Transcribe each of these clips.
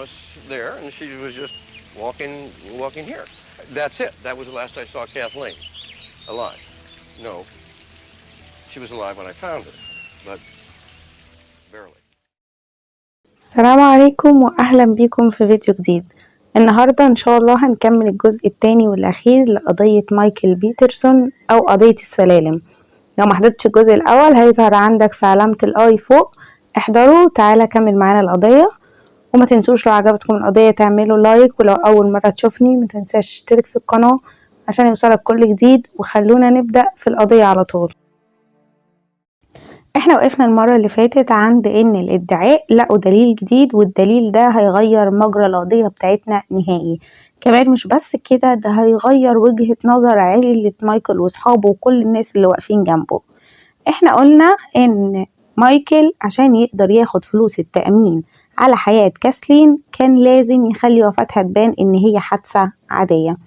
us there, and she was just walking here. That's it. That was the last I saw Kathleen alive. No, she was alive when I found her, but barely. السلام عليكم وأهلا بيكم في فيديو جديد. النهاردة إن شاء الله هنكمل الجزء الثاني والأخير لقضية مايكل بيترسون أو قضية السلالم. لو ما حضرتش الجزء الأول هيظهر عندك في علامة الآي فوق، احضروا وتعالى كمل معانا القضية. وما تنسوش لو عجبتكم القضية تعملوا لايك، ولو أول مرة تشوفني ما تنساش تشترك في القناة عشان يوصلك كل جديد. وخلونا نبدأ في القضية على طول. احنا وقفنا المرة اللي فاتت عند ان الادعاء لقوا دليل جديد، والدليل ده هيغير مجرى القضية بتاعتنا نهائي. كمان مش بس كده، ده هيغير وجهة نظر عائلة مايكل واصحابه وكل الناس اللي واقفين جنبه. احنا قلنا ان مايكل عشان يقدر ياخد فلوس التأمين على حياة كاسلين كان لازم يخلي وفاتها تبان ان هي حادثة عادية،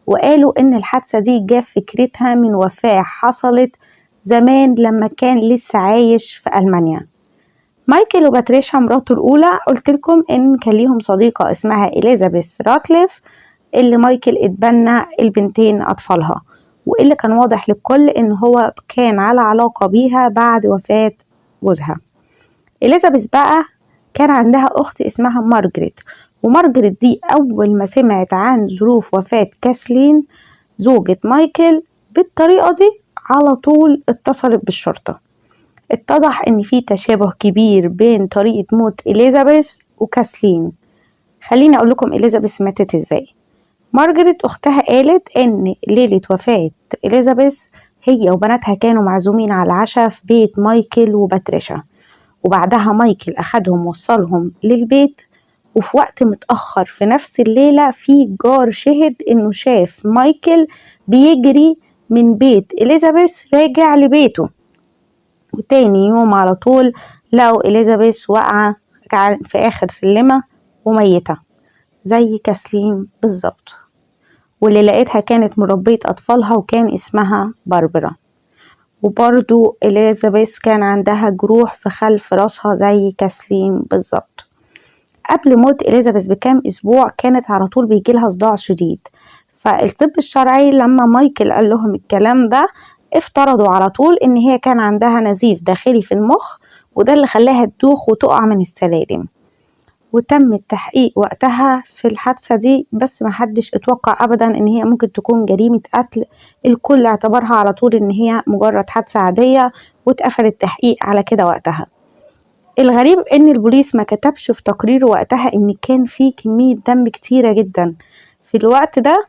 وقالوا ان الحادثة دي جاب فكرتها من وفاة حصلت زمان لما كان لسه عايش في ألمانيا. مايكل وباتريشا مراته الأولى قلت لكم إن كان ليهم صديقة اسمها إليزابيث راتليف اللي مايكل اتبنى البنتين أطفالها، واللي كان واضح للكل إن هو كان على علاقة بيها بعد وفاة جوزها. إليزابيث بقى كان عندها أخت اسمها مارجريت، ومارجريت دي أول ما سمعت عن ظروف وفاة كاسلين زوجة مايكل بالطريقة دي على طول اتصلت بالشرطة. اتضح ان في تشابه كبير بين طريقة موت إليزابيث وكاسلين. خليني اقول لكم إليزابيث ماتت ازاي. مارجريت اختها قالت ان ليلة وفاة إليزابيث هي وبناتها كانوا معزومين على العشاء في بيت مايكل وباتريشا، وبعدها مايكل اخدهم وصلهم للبيت، وفي وقت متأخر في نفس الليلة في جار شهد انه شاف مايكل بيجري من بيت إليزابيث راجع لبيته، وتاني يوم على طول لقوا إليزابيث واقعة في آخر سلمة وميتة زي كاسلين بالظبط، واللي لقيتها كانت مربية أطفالها وكان اسمها باربرا. وبرضو إليزابيث كان عندها جروح في خلف راسها زي كاسلين بالظبط. قبل موت إليزابيث بكام أسبوع كانت على طول بيجيلها صداع شديد، فالطب الشرعي لما مايكل قال لهم الكلام ده افترضوا على طول ان هي كان عندها نزيف داخلي في المخ، وده اللي خلاها تدوخ وتقع من السلالم. وتم التحقيق وقتها في الحادثة دي، بس محدش اتوقع ابدا ان هي ممكن تكون جريمة قتل. الكل اعتبرها على طول ان هي مجرد حادثة عادية، واتقفل التحقيق على كده وقتها. الغريب ان البوليس ما كتبش في تقريره وقتها ان كان في كمية دم كتيرة جدا في الوقت ده،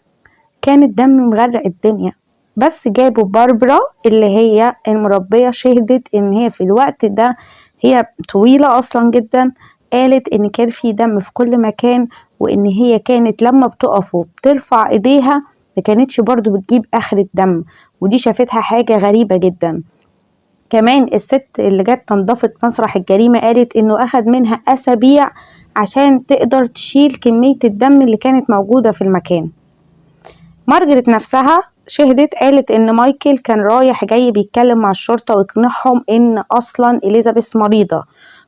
كان الدم مغرق الدنيا. بس جابوا باربرا اللي هي المربية شهدت ان هي في الوقت ده هي طويلة اصلا جدا، قالت ان كان في دم في كل مكان، وان هي كانت لما بتقف وبترفع ايديها ما كانتش برضو بتجيب اخر الدم، ودي شافتها حاجة غريبة جدا. كمان الست اللي جت تنظفت مسرح الجريمة قالت انه اخد منها اسابيع عشان تقدر تشيل كمية الدم اللي كانت موجودة في المكان. مارجريت نفسها شهدت، قالت ان مايكل كان رايح جاي بيتكلم مع الشرطة ويقنعهم ان اصلا إليزابيث مريضة.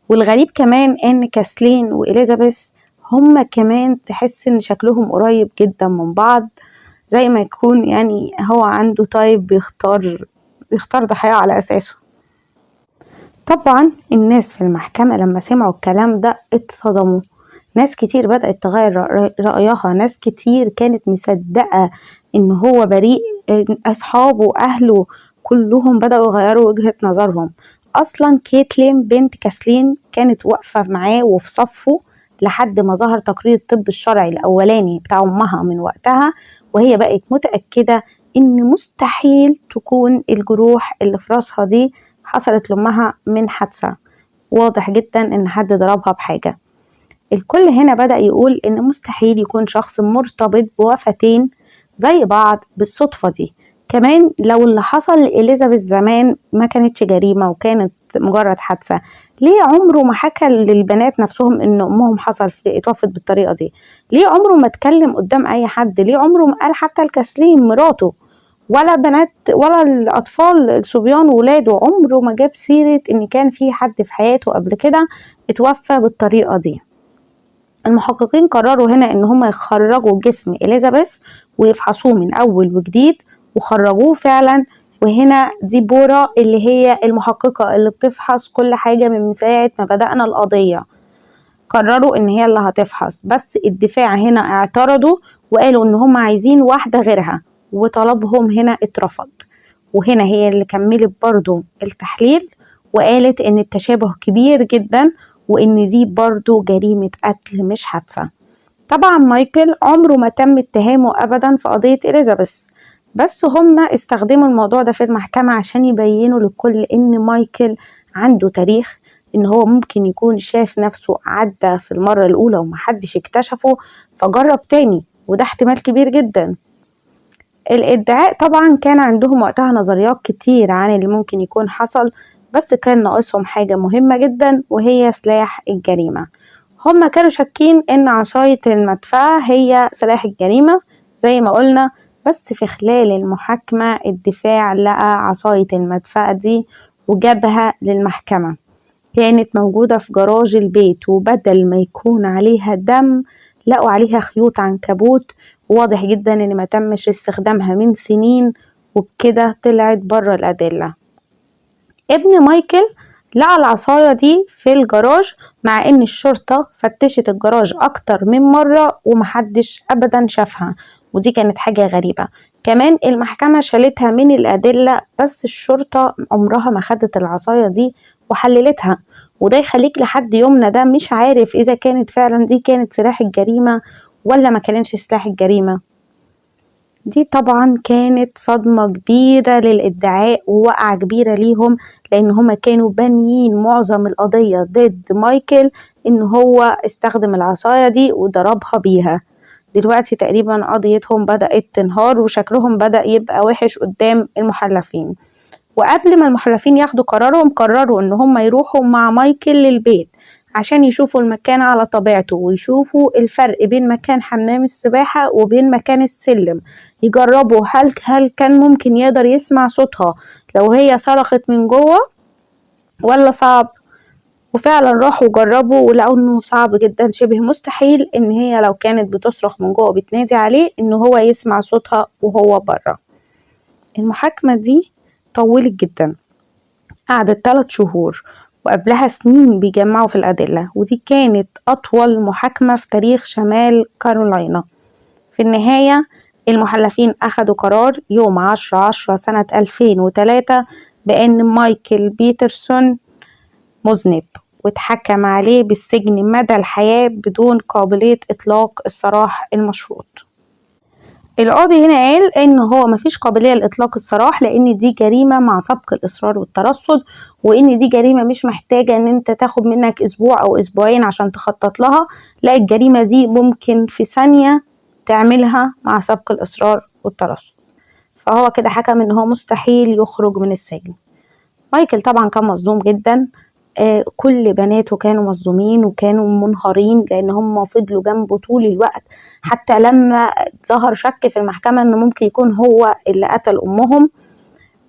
والغريب كمان ان كاسلين وإليزابيث هما كمان تحس ان شكلهم قريب جدا من بعض، زي ما يكون يعني هو عنده طيب بيختار ضحايا على اساسه. طبعا الناس في المحكمة لما سمعوا الكلام ده اتصدموا، ناس كتير بدأت تغير رأيها، ناس كتير كانت مصدقة ان هو بريء، اصحابه واهله كلهم بدأوا يغيروا وجهة نظرهم. اصلا كيتلين بنت كاسلين كانت واقفة معاه وفي صفه لحد ما ظهر تقرير الطب الشرعي الاولاني بتاع امها من وقتها، وهي بقت متأكدة ان مستحيل تكون الجروح اللي في راسها دي حصلت لأمها من حادثة، واضح جدا ان حد ضربها بحاجة. الكل هنا بدأ يقول ان مستحيل يكون شخص مرتبط بوفتين زي بعض بالصدفة دي. كمان لو اللي حصل لإليزابيث زمان ما كانتش جريمة وكانت مجرد حادثة، ليه عمره ما حكى للبنات نفسهم ان امهم اتوفت بالطريقة دي؟ ليه عمره ما اتكلم قدام اي حد؟ ليه عمره ما قال حتى لكاسلين مراته ولا بنات ولا الأطفال الصبيان وولاده؟ عمره ما جاب سيرة إن كان في حد في حياته قبل كده اتوفى بالطريقة دي. المحققين قرروا هنا ان هم يخرجوا جسم إليزابيث ويفحصوه من اول وجديد، وخرجوه فعلا. وهنا ديبورا اللي هي المحققة اللي بتفحص كل حاجة من ساعة ما بدأنا القضية، قرروا ان هي اللي هتفحص. بس الدفاع هنا اعترضوا وقالوا ان هم عايزين واحدة غيرها، وطلبهم هنا اترفض. وهنا هي اللي كملت برضو التحليل وقالت ان التشابه كبير جدا، وان دي برضو جريمة قتل مش حادثة. طبعا مايكل عمره ما تم اتهامه ابدا في قضية إليزابيث، بس هم استخدموا الموضوع ده في المحكمة عشان يبينوا للكل ان مايكل عنده تاريخ، ان هو ممكن يكون شاف نفسه عدى في المرة الاولى ومحدش اكتشفه فجرب تاني، وده احتمال كبير جدا. الادعاء طبعا كان عندهم وقتها نظريات كتير عن اللي ممكن يكون حصل، بس كان ناقصهم حاجة مهمة جدا وهي سلاح الجريمة. هم كانوا شاكين ان عصاية المدفأة هي سلاح الجريمة زي ما قلنا، بس في خلال المحاكمة الدفاع لقى عصاية المدفأة دي وجابها للمحكمة. كانت موجودة في جراج البيت، وبدل ما يكون عليها دم لقوا عليها خيوط عنكبوت، وواضح جدا ان ما تمش استخدامها من سنين، وبكده طلعت بره الأدلة. ابن مايكل لقى العصاية دي في الجراج، مع ان الشرطة فتشت الجراج اكتر من مرة ومحدش ابدا شافها، ودي كانت حاجة غريبة. كمان المحكمة شالتها من الأدلة، بس الشرطة عمرها ما خدت العصاية دي وحللتها، وده يخليك لحد يومنا ده مش عارف إذا كانت فعلا دي كانت سلاح الجريمة ولا ما كانش سلاح الجريمة. دي طبعا كانت صدمة كبيرة للإدعاء ووقعة كبيرة ليهم، لأن هما كانوا بانيين معظم القضية ضد مايكل إن هو استخدم العصاية دي وضربها بيها. دلوقتي تقريبا قضيتهم بدأت تنهار وشكلهم بدأ يبقى وحش قدام المحلفين. وقبل ما المحلفين ياخدوا قرارهم قرروا ان هم يروحوا مع مايكل للبيت عشان يشوفوا المكان على طبيعته، ويشوفوا الفرق بين مكان حمام السباحة وبين مكان السلم، يجربوا هل كان ممكن يقدر يسمع صوتها لو هي صرخت من جوه ولا صعب. وفعلا راحوا جربوا ولقوا انه صعب جدا، شبه مستحيل ان هي لو كانت بتصرخ من جوه بتنادي عليه ان هو يسمع صوتها وهو بره. المحاكمة دي طولت جدا، قعدت 3 شهور، وقبلها سنين بيجمعوا في الأدلة، ودي كانت أطول محاكمة في تاريخ شمال كارولاينا. في النهاية المحلفين أخدوا قرار يوم 10/10 سنة 2003 بأن مايكل بيترسون مذنب، واتحكم عليه بالسجن مدى الحياة بدون قابلية إطلاق السراح المشروط. القاضي هنا قال ان هو مفيش قابلية لإطلاق السراح، لان دي جريمة مع سبق الإصرار والترصد، وان دي جريمة مش محتاجة ان انت تاخد منك اسبوع او اسبوعين عشان تخطط لها، لا الجريمة دي ممكن في ثانية تعملها مع سبق الإصرار والترصد. فهو كده حكم ان هو مستحيل يخرج من السجن. مايكل طبعا كان مصدوم جدا، كل بناته كانوا مصدومين وكانوا منهارين لان هم فضلوا جنبه طول الوقت، حتى لما ظهر شك في المحكمة انه ممكن يكون هو اللي قتل امهم.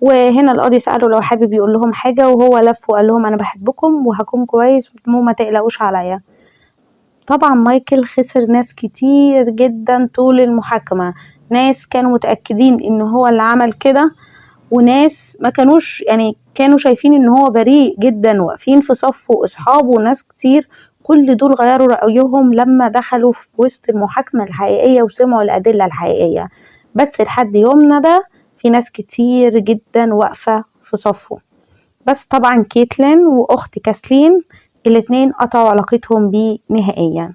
وهنا القاضي سأله لو حابب يقول لهم حاجة، وهو لف وقال لهم انا بحبكم وهكون كويس وما تقلقوش عليا. طبعا مايكل خسر ناس كتير جدا طول المحاكمة، ناس كانوا متأكدين ان هو اللي عمل كده، وناس ما كانوش يعني كانوا شايفين ان هو بريء جدا واقفين في صفه اصحابه وناس كتير. كل دول غيروا رأيهم لما دخلوا في وسط المحاكمة الحقيقية وسمعوا الأدلة الحقيقية. بس لحد يومنا ده في ناس كتير جدا واقفة في صفه. بس طبعا كيتلين واخت كاسلين الاتنين قطعوا علاقتهم بيه نهائيا.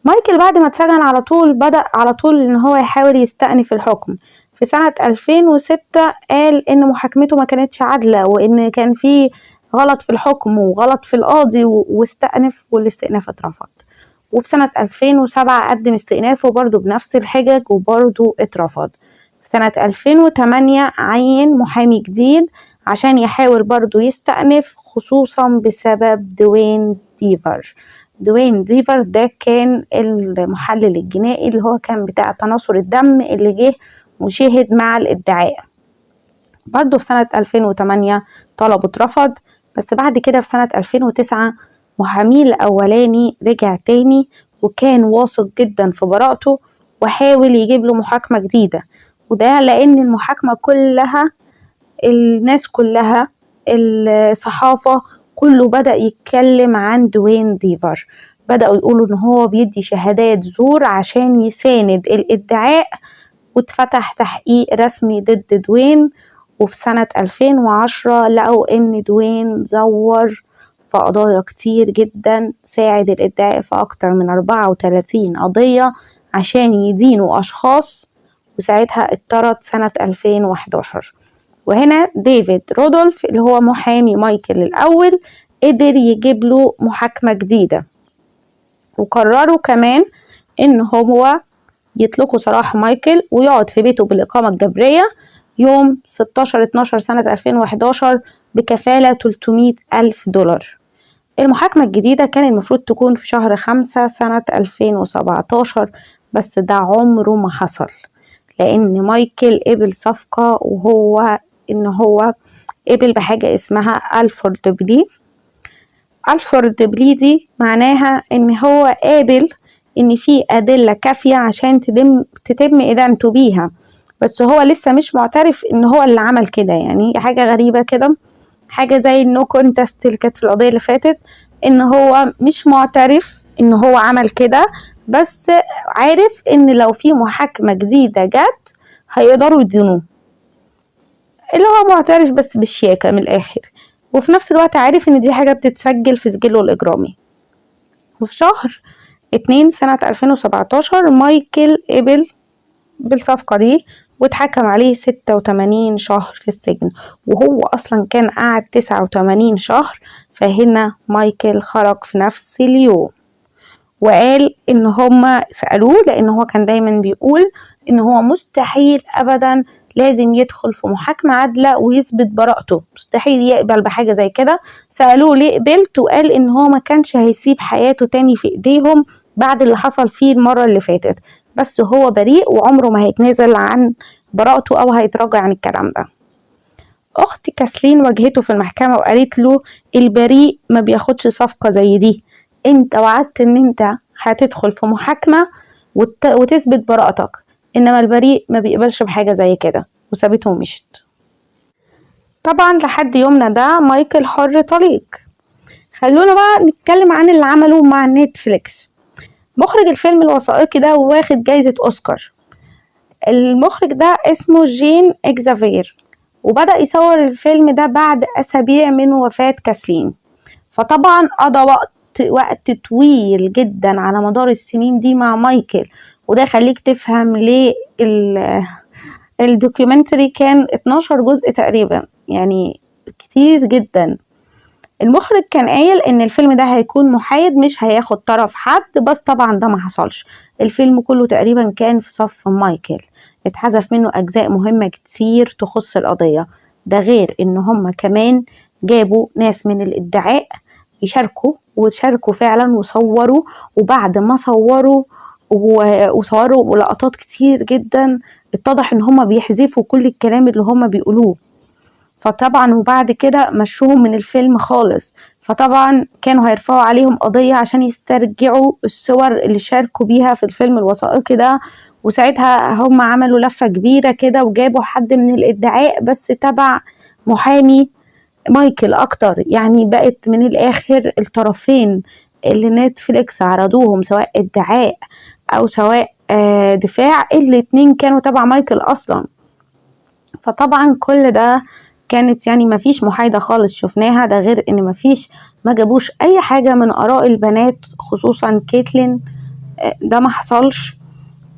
مايكل بعد ما اتسجن على طول بدأ على طول ان هو يحاول يستأنف الحكم. في سنة 2006 قال ان محاكمته ما كانتش عادلة، وان كان في غلط في الحكم وغلط في القاضي، واستأنف والاستئناف اترفض. وفي سنة 2007 قدم استئنافه برضو بنفس الحجج وبرضو اترفض. في سنة 2008 عين محامي جديد عشان يحاول برضو يستأنف، خصوصا بسبب دوين ديفر. دوين ديفر ده كان المحلل الجنائي اللي هو كان بتاع تناثر الدم اللي جه وشهد مع الادعاء. برضو في سنة 2008 طلبه اترفض، بس بعد كده في سنة 2009 محاميه الأولاني رجع تاني وكان واثق جدا في براءته وحاول يجيب له محاكمة جديدة. وده لأن المحاكمة كلها الناس كلها الصحافة كله بدأ يتكلم عن دوين ديفر، بدأوا يقولوا ان هو بيدي شهادات زور عشان يساند الادعاء. واتفتح تحقيق رسمي ضد دوين، وفي سنة 2010 لقوا ان دوين زور في قضايا كتير جدا، ساعد الادعاء في اكتر من 34 قضية عشان يدينوا اشخاص، وساعتها اتطرد سنة 2011. وهنا ديفيد رودولف اللي هو محامي مايكل الأول قدر يجيب له محاكمة جديدة، وقرروا كمان إن هو يطلقوا سراح مايكل ويقعد في بيته بالإقامة الجبرية يوم 16/12 سنة 2011 بكفالة $300,000. المحاكمة الجديدة كان المفروض تكون في شهر 5 سنة 2017، بس ده عمره ما حصل، لأن مايكل قبل صفقة، وهو إن هو قبل بحاجة اسمها ألفورد بلي. ألفورد بلي دي معناها إن هو قابل إن في أدلة كافية عشان تتم إدانته بيها، بس هو لسه مش معترف إن هو اللي عمل كده. يعني حاجة غريبة كده، حاجة زي النو كونتست اللي كانت في القضية اللي فاتت، إن هو مش معترف إن هو عمل كده، بس عارف إن لو في محاكمة جديدة جت هيقدروا يدينوه، اللي هو معترف بس بالشياكة من الآخر. وفي نفس الوقت عارف إن دي حاجة بتتسجل في سجله الإجرامي. وفي شهر 2 سنة 2017 مايكل قبل بالصفقة دي واتحكم عليه 86 شهر في السجن، وهو أصلا كان قاعد 89 شهر. فهنا مايكل خرج في نفس اليوم، وقال إن هما سألوه، لأن هو كان دايما بيقول إن هو مستحيل أبدا لازم يدخل في محاكمة عادلة ويثبت براءته، مستحيل يقبل بحاجة زي كده. سألوه ليه قبلت، وقال إن هو ما كانش هيسيب حياته تاني في إيديهم بعد اللي حصل فيه المرة اللي فاتت، بس هو بريء وعمره ما هيتنازل عن براءته أو هيتراجع عن الكلام ده. أخت كاسلين واجهته في المحكمة وقالت له البريء ما بياخدش صفقة زي دي، انت وعدت ان انت هتدخل في محاكمة وتثبت براءتك، انما البريء ما بيقبلش بحاجة زي كده، وسابته ومشت. طبعا لحد يومنا ده مايكل حر طليق. خلونا بقى نتكلم عن اللي عمله مع نتفليكس. مخرج الفيلم الوثائقي ده واخد جايزة اوسكار. المخرج ده اسمه جين اكزافير، وبدأ يصور الفيلم ده بعد اسابيع من وفاة كاسلين. فطبعا قضى وقت طويل جدا على مدار السنين دي مع مايكل، وده يخليك تفهم ليه الدوكيومنتري كان 12 جزء تقريبا، يعني كتير جدا. المخرج كان قايل ان الفيلم ده هيكون محايد، مش هياخد طرف حد، بس طبعا ده ما حصلش. الفيلم كله تقريبا كان في صف مايكل، اتحذف منه اجزاء مهمة كتير تخص القضية. ده غير ان هم كمان جابوا ناس من الادعاء يشاركوا، وشاركوا فعلا وصوروا، وبعد ما صوروا وصوروا لقطات كتير جدا اتضح ان هم بيحذفوا كل الكلام اللي هم بيقولوه. فطبعا وبعد كده مشوهم من الفيلم خالص. فطبعا كانوا هيرفعوا عليهم قضية عشان يسترجعوا الصور اللي شاركوا بيها في الفيلم الوثائقي ده. وساعتها هم عملوا لفة كبيرة كده وجابوا حد من الادعاء بس تبع محامي مايكل اكتر. يعني بقت من الاخر الطرفين اللي نتفليكس عرضوهم سواء ادعاء او سواء دفاع، الاتنين كانوا تبع مايكل اصلا. فطبعا كل ده كانت يعني مفيش محايدة خالص شفناها. ده غير ان ما جابوش اي حاجة من اراء البنات خصوصا كيتلين، ده ما حصلش.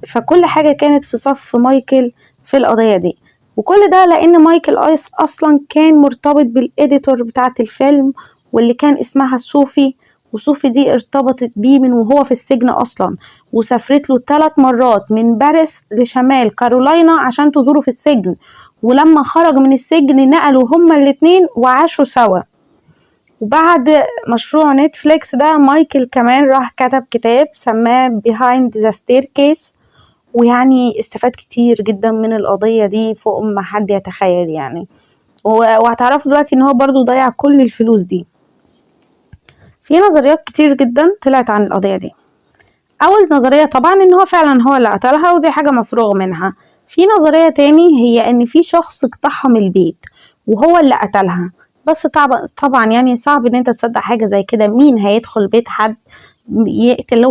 فكل حاجة كانت في صف مايكل في القضية دي. وكل ده لان مايكل ايس اصلا كان مرتبط بالإديتور بتاعة الفيلم، واللي كان اسمها صوفي. وصوفي دي ارتبطت بيه من وهو في السجن اصلا، وسافرت له 3 مرات من باريس لشمال كارولاينا عشان تزوره في السجن. ولما خرج من السجن نقلوا هما الاتنين وعاشوا سوا. وبعد مشروع نتفليكس ده مايكل كمان راح كتب كتاب سماه Behind the Staircase، ويعني استفاد كتير جدا من القضية دي فوق ما حد يتخيل يعني. وهتعرفوا دلوقتي ان هو برضو ضيع كل الفلوس دي. في نظريات كتير جدا طلعت عن القضية دي. اول نظرية طبعا ان هو فعلا هو اللي قتلها، ودي حاجة مفروغ منها. في نظرية تاني هي ان في شخص اقتحم البيت وهو اللي قتلها، بس طبعا يعني صعب ان انت تصدق حاجة زي كده. مين هيدخل بيت حد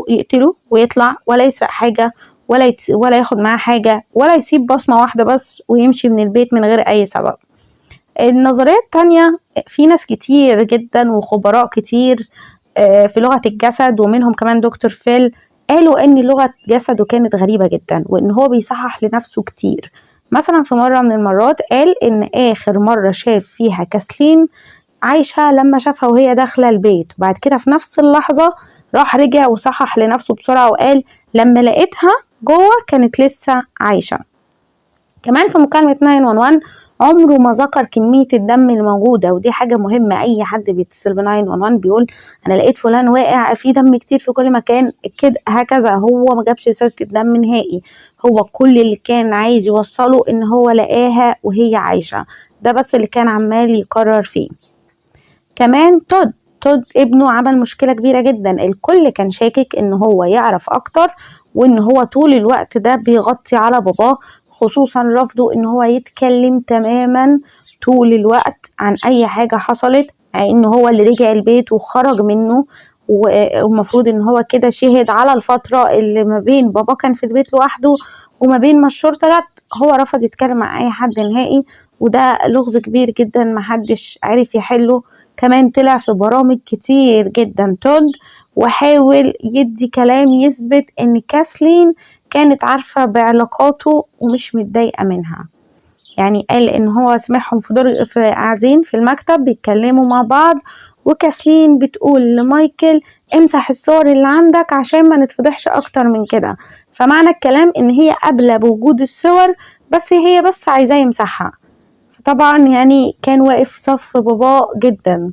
يقتله ويطلع ولا يسرق حاجة ولا ياخد معاه حاجة ولا يسيب بصمة واحدة بس ويمشي من البيت من غير اي سبب؟ النظرية التانية في ناس كتير جدا وخبراء كتير في لغة الجسد، ومنهم كمان دكتور فيل، قالوا ان لغة جسده كانت غريبة جدا وان هو بيصحح لنفسه كتير. مثلا في مرة من المرات قال ان اخر مرة شاف فيها كاسلين عايشة لما شافها وهي داخلة البيت، وبعد كده في نفس اللحظة راح رجع وصحح لنفسه بسرعة وقال لما لقيتها جوه كانت لسه عايشة. كمان في مكالمة 911 عمره ما ذكر كمية الدم الموجودة، ودي حاجة مهمة. أي حد بيتصل ب 911 بيقول أنا لقيت فلان واقع في دم كتير في كل مكان كده هكذا، هو ما جابش سيرة الدم نهائي. هو كل اللي كان عايز يوصله إن هو لقاها وهي عايشة، ده بس اللي كان عمال يكرر فيه. كمان تود ابنه عمل مشكلة كبيرة جدا. الكل كان شاكك إن هو يعرف أكتر وإن هو طول الوقت ده بيغطي على باباه، خصوصا رفضه ان هو يتكلم تماما طول الوقت عن اي حاجة حصلت، ان هو اللي رجع البيت وخرج منه، والمفروض ان هو كده شهد على الفترة اللي ما بين بابا كان في البيت لوحده وما بين ما الشرطة جت. هو رفض يتكلم مع اي حد نهائي، وده لغز كبير جدا محدش عارف يحله. كمان طلع في برامج كتير جدا تود وحاول يدي كلام يثبت ان كاسلين كانت عارفة بعلاقاته ومش متضايقة منها. يعني قال ان هو سمعهم في قاعدين في المكتب بيتكلموا مع بعض، وكاسلين بتقول لمايكل امسح الصور اللي عندك عشان ما نتفضحش اكتر من كده. فمعنى الكلام ان هي قابلة بوجود الصور، بس هي بس عايزاه يمسحها. طبعا يعني كان واقف في صف باباه جدا.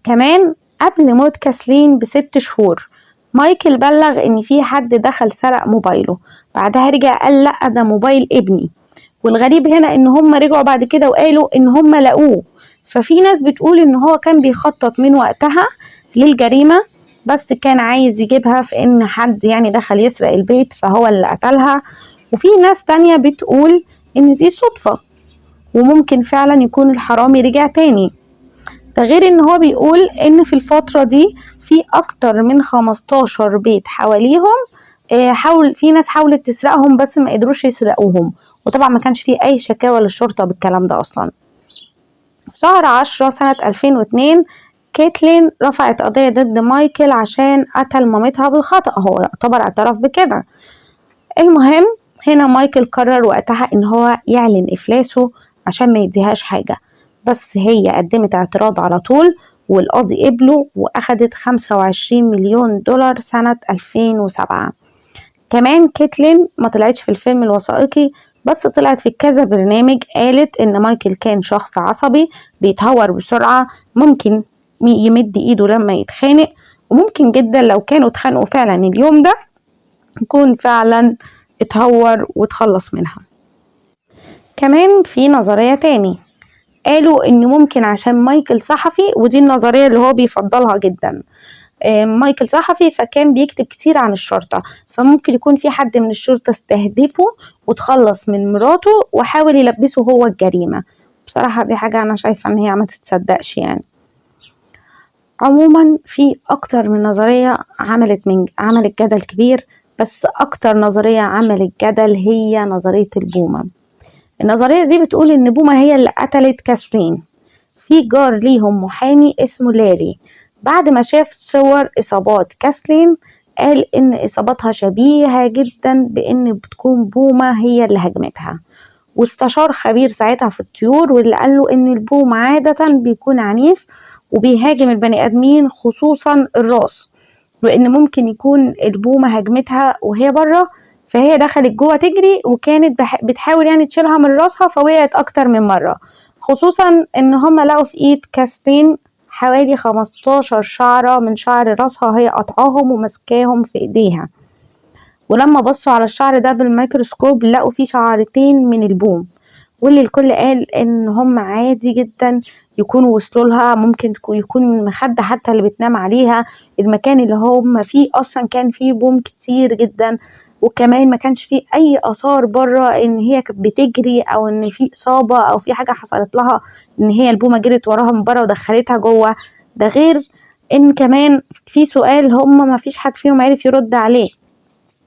كمان قبل موت كاسلين ب6 شهور مايكل بلغ ان في حد دخل سرق موبايله، بعدها رجع قال لا ده موبايل ابني. والغريب هنا ان هم رجعوا بعد كده وقالوا ان هم لقوه. ففي ناس بتقول ان هو كان بيخطط من وقتها للجريمة، بس كان عايز يجيبها في ان حد يعني دخل يسرق البيت فهو اللي قتلها. وفي ناس تانية بتقول ان دي صدفة وممكن فعلا يكون الحرامي رجع تاني. ده غير ان هو بيقول ان في الفترة دي في اكتر من 15 بيت حواليهم في ناس حاولت تسرقهم بس ما قدروش يسرقوهم، وطبعا ما كانش فيه اي شكاوى للشرطة بالكلام ده اصلا. في شهر 10 سنة 2002 كيتلين رفعت قضية ضد مايكل عشان قتل مامتها بالخطأ، هو يعتبر اعترف بكده. المهم هنا مايكل قرر وقتها ان هو يعلن افلاسه عشان ما يديهاش حاجة، بس هي قدمت اعتراض على طول والقاضي قبله واخدت 25 مليون دولار سنة 2007. كمان كيتلين ما طلعتش في الفيلم الوثائقي، بس طلعت في كذا برنامج قالت ان مايكل كان شخص عصبي بيتهور بسرعة، ممكن يمد ايده لما يتخانق، وممكن جدا لو كانوا اتخانقوا فعلا اليوم ده يكون فعلا اتهور وتخلص منها. كمان في نظرية تاني قالوا ان ممكن عشان مايكل صحفي، ودي النظرية اللي هو بيفضلها جدا. مايكل صحفي فكان بيكتب كتير عن الشرطة، فممكن يكون في حد من الشرطة استهدفه وتخلص من مراته وحاول يلبسه هو الجريمة. بصراحة دي حاجة أنا شايفة إن هي ما تتصدقش يعني. عموما في أكتر من نظرية عملت جدل كبير، بس أكتر نظرية عملت جدل هي نظرية البومة. النظرية دي بتقول إن بومة هي اللي قتلت كاسلين. في جار ليهم محامي اسمه لاري بعد ما شاف صور إصابات كاسلين قال إن إصاباتها شبيهة جدا بإن بتكون بومة هي اللي هجمتها، واستشار خبير ساعتها في الطيور واللي قال له إن البوم عادة بيكون عنيف وبيهاجم البني آدمين خصوصا الراس، وإن ممكن يكون البومة هجمتها وهي بره، فهي دخلت جوه تجري وكانت بتحاول يعني تشيلها من راسها فوقعت أكتر من مرة، خصوصا إن هما لقوا في إيد كاسلين حوالي 15 شعرة من شعر راسها هي قطعاهم ومسكاهم في إيديها. ولما بصوا على الشعر ده بالميكروسكوب لقوا فيه شعرتين من البوم، واللي الكل قال ان هم عادي جدا يكونوا وصلوا لها، ممكن يكون المخدة حتى اللي بتنام عليها، المكان اللي هم فيه اصلا كان فيه بوم كتير جدا، وكمان ما كانش فيه اي اثار بره ان هي كانت بتجري او ان في اصابة او في حاجة حصلت لها ان هي البومة جرت وراها من بره ودخلتها جوه. ده غير ان كمان في سؤال هم ما فيش حد فيهم عرف يرد عليه،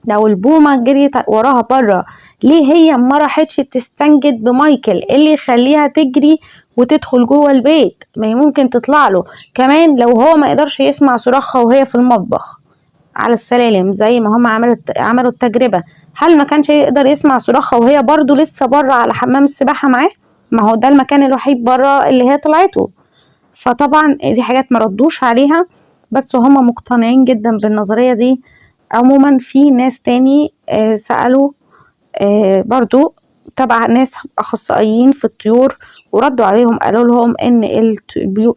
لو البومة جريت وراها بره ليه هي ما راحتش تستنجد بمايكل اللي يخليها تجري وتدخل جوه البيت؟ ما هي ممكن تطلع له كمان لو هو ما يقدرش يسمع صراخها وهي في المطبخ على السلالم زي ما هم عملوا التجربة. هل ما كانش يقدر يسمع صراخها وهي برضو لسه بره على حمام السباحة معاه؟ ما هو ده المكان الوحيد بره اللي هي طلعته. فطبعا دي حاجات مردوش عليها، بس هم مقتنعين جدا بالنظرية دي. عموما في ناس تاني سألوا برضو تبع ناس أخصائيين في الطيور وردوا عليهم، قالوا لهم ان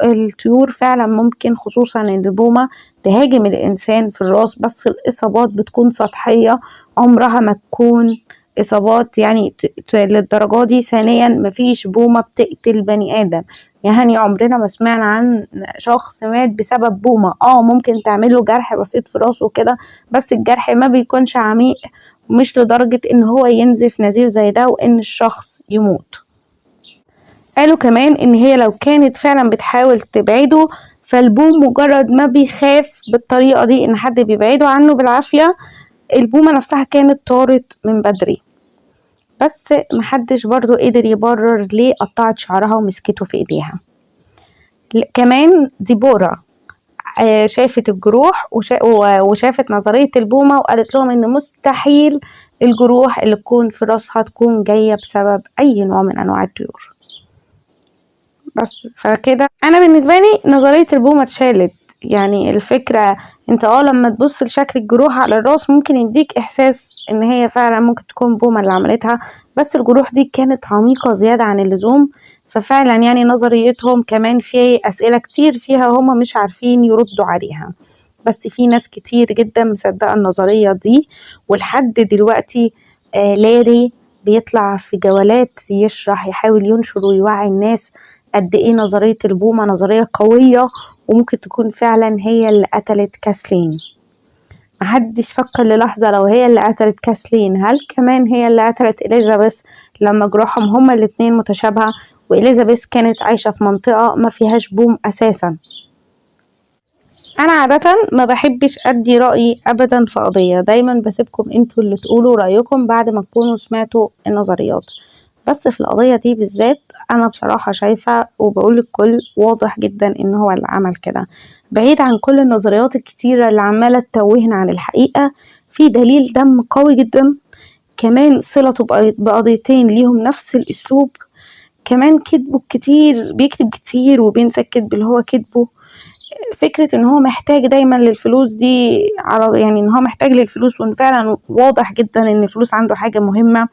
الطيور فعلا ممكن، خصوصا ان البومة تهاجم الانسان في الراس، بس الاصابات بتكون سطحية عمرها ما تكون اصابات يعني للدرجة دي. ثانيا مفيش بومة بتقتل بني ادم، يعني عمرنا ما سمعنا عن شخص مات بسبب بومة. ممكن تعمله جرح بسيط في راسه كده، بس الجرح ما بيكونش عميق ومش لدرجة ان هو ينزف نزيف زي ده وان الشخص يموت. قالوا كمان ان هي لو كانت فعلا بتحاول تبعده، فالبوم مجرد ما بيخاف بالطريقة دي ان حد بيبعده عنه بالعافية، البومة نفسها كانت طارت من بدري. بس محدش برضو قدر يبرر ليه قطعت شعرها ومسكته في ايديها. كمان ديبورا شافت الجروح وشافت نظرية البومة، وقالت لهم ان مستحيل الجروح اللي تكون في راسها تكون جاية بسبب اي نوع من انواع الطيور. بس فكده انا بالنسبة لي نظرية البومة اتشالت. يعني الفكرة انت لما تبص لشكل الجروح على الراس ممكن يديك احساس ان هي فعلا ممكن تكون بومة اللي عملتها، بس الجروح دي كانت عميقة زيادة عن اللزوم. ففعلا يعني نظريتهم كمان في اسئلة كتير فيها هم مش عارفين يردوا عليها، بس في ناس كتير جدا مصدقة النظرية دي. ولحد دلوقتي لاري بيطلع في جولات يشرح، يحاول ينشر ويوعي الناس قد ايه نظرية البومة نظرية قوية وممكن تكون فعلا هي اللي قتلت كاسلين. محدش فكر للحظة لو هي اللي قتلت كاسلين هل كمان هي اللي قتلت إليزابيث، لما جروحهم هما الاتنين متشابهة، وإليزابيث كانت عايشة في منطقة ما فيهاش بوم أساسا. أنا عادة ما بحبش أدي رأيي أبدا في قضية، دايما بسيبكم انتوا اللي تقولوا رأيكم بعد ما تكونوا سمعتوا النظريات. بس في القضية دي بالذات أنا بصراحة شايفة وبقول للكل واضح جدا إن هو اللي عمل كده، بعيد عن كل النظريات الكتيرة اللي عمالة تتوهنا عن الحقيقة. في دليل دم قوي جدا، كمان صلته بقضيتين ليهم نفس الأسلوب، كمان كذبه كتير، بيكتب كتير وبينسى الكذب اللي هو كذبه. فكرة ان هو محتاج دايما للفلوس دي، يعني ان هو محتاج للفلوس، وان فعلا واضح جدا ان الفلوس عنده حاجة مهمة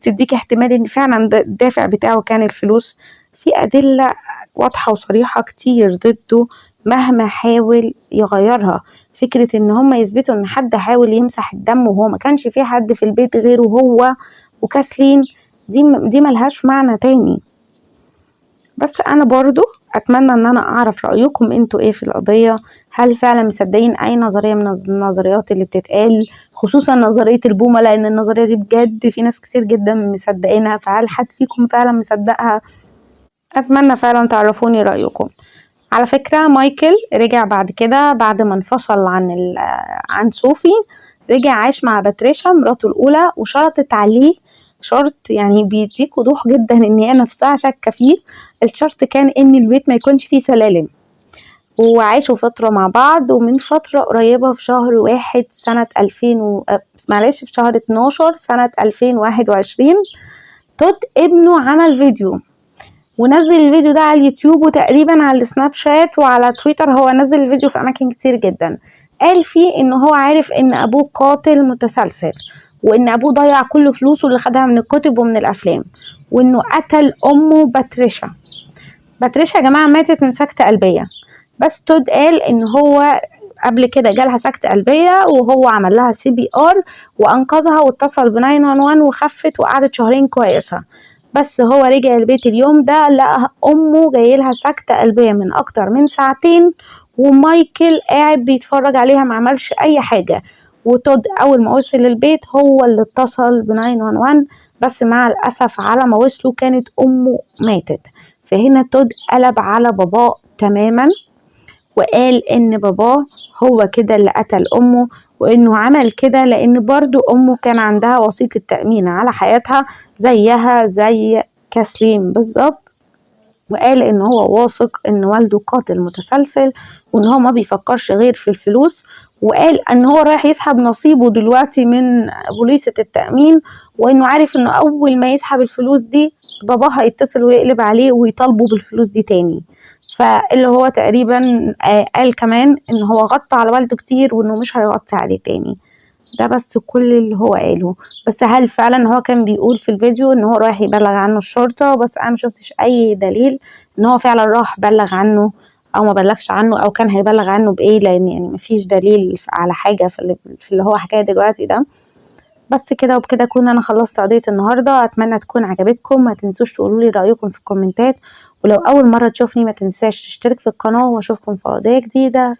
تديك احتمال ان فعلا الدافع بتاعه كان الفلوس. في ادلة واضحة وصريحة كتير ضده مهما حاول يغيرها. فكرة ان هم يثبتوا ان حد حاول يمسح الدم وهو ما كانش في حد في البيت غيره هو وكاسلين، دي ملهاش معنى تاني. بس انا برضو اتمنى ان انا اعرف رأيكم انتوا ايه في القضية. هل فعلا مصدقين اي نظرية من النظريات اللي بتتقال، خصوصا نظرية البومة، لان النظرية دي بجد في ناس كتير جدا مصدقينها، فهل حد فيكم فعلا مصدقها؟ اتمنى فعلا تعرفوني رأيكم. على فكرة مايكل رجع بعد كده، بعد ما انفصل عن صوفي، رجع عاش مع باتريشا مراته الاولى، وشرطت عليه شرط يعني بيديك وضوح جدا ان هي نفسها شاكه فيه. الشرط كان ان البيت ما يكونش فيه سلالم، وعاشوا فترة مع بعض. ومن فترة قريبة في شهر 1 سنة 2000 معلش في شهر 12 سنة 2021 تود ابنه عمل فيديو ونزل الفيديو ده على اليوتيوب وتقريبا على السناب شات وعلى تويتر. هو نزل الفيديو في اماكن كتير جدا، قال فيه ان هو عارف ان ابوه قاتل متسلسل، وان ابوه ضيع كل فلوسه اللي خدها من الكتب ومن الافلام، وانه قتل امه باتريشا. باتريشا يا جماعه ماتت من سكتة قلبية، بس تود قال ان هو قبل كده جالها سكتة قلبية وهو عمل لها CPR وانقذها واتصل ب 911 وخفت وقعدت شهرين كويسة. بس هو رجع البيت اليوم ده لقى امه جايلها سكتة قلبية من اكتر من ساعتين، ومايكل قاعد بيتفرج عليها معملش اي حاجة. وتود اول ما وصل البيت هو اللي اتصل ب 911، بس مع الاسف على ما وصلوا كانت امه ماتت. فهنا تود قلب على باباه تماما، وقال ان باباه هو كده اللي قتل امه، وانه عمل كده لان برضو امه كان عندها وثيقة تأمين على حياتها زيها زي كاسلين بالظبط. وقال ان هو واثق ان والده قاتل متسلسل، وان هو ما بيفكرش غير في الفلوس. وقال ان هو رايح يسحب نصيبه دلوقتي من بوليصة التأمين، وانه عارف انه اول ما يسحب الفلوس دي باباه هيتصل ويقلب عليه ويطالبه بالفلوس دي تاني. فاللي هو تقريبا قال كمان ان هو غطى على والده كتير وانه مش هيغطي عليه تاني. ده بس كل اللي هو قاله. بس هل فعلا هو كان بيقول في الفيديو ان هو رايح يبلغ عنه الشرطة؟ بس انا مشوفتش اي دليل ان هو فعلا راح بلغ عنه او ما بلغش عنه، او كان هيبلغ عنه بايه، لان يعني مفيش دليل على حاجة في اللي هو حكاية دلوقتي ده. بس كده وبكده اكون انا خلصت قضية النهاردة. اتمنى تكون عجبتكم، ما تنسوش تقولوا لي رأيكم في الكومنتات، ولو اول مرة تشوفني ما تنساش تشترك في القناة، واشوفكم في قضية جديدة.